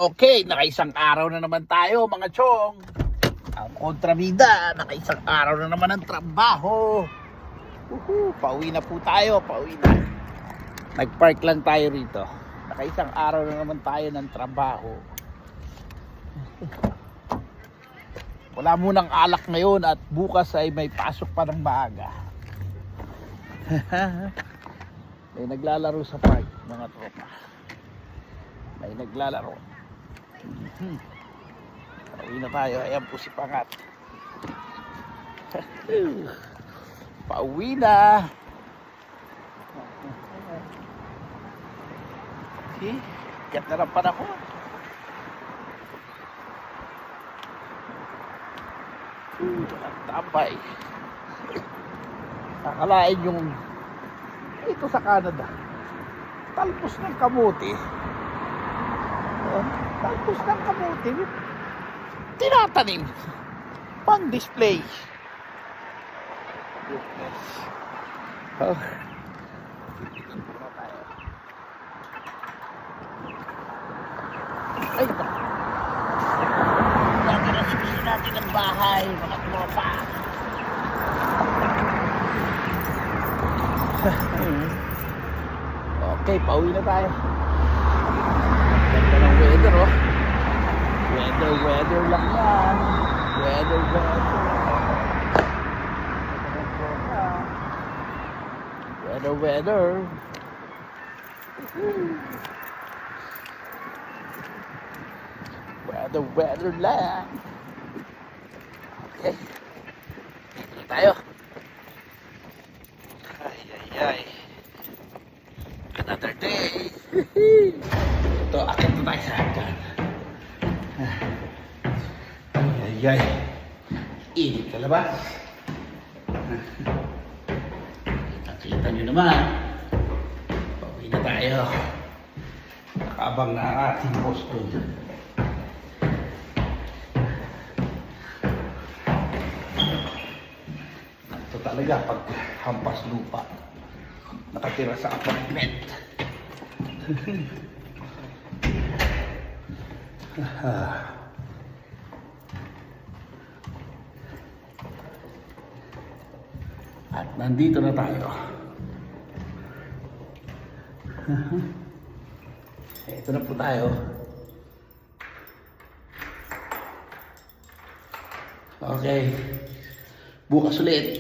Okay, nakaisang araw na naman tayo mga chong. Ang kontrabida, nakaisang araw na naman ang trabaho. Pauwi na po tayo, pauwi na. Nagpark lang tayo rito. Nakaisang araw na naman tayo ng trabaho. Wala munang alak ngayon at bukas ay may pasok pa ng maaga. May naglalaro sa park, mga tropa. May naglalaro. Pauwi na tayo. Ayan po si Pangat. Pauwi na. Okay. Kat na lang panahon. Ang tambay. Nakalain yung ito sa Canada. Talpos ng kamuti. Talpos ng kamuti. Tinatanim. Pang display. Goodness. Oh. Ay, dati na susi natin ang bahay, mga tropa. Okay, pauwi na tayo. Ganda ng weather, oh. Weather lang yan. Weather. Weather. Weather lang. Okay. Dito tayo. Ay. Another day. Ito, akit na tayo sa hagdan. Ay. Init ka labas. Nakita nyo naman. Pauwi na tayo. Nakaabang na ang ating boss doon. Ito talaga pag hampas lupa. Nakatira sa apartment. At nandito na tayo. Ito na po tayo. Okay. Bukas ulit.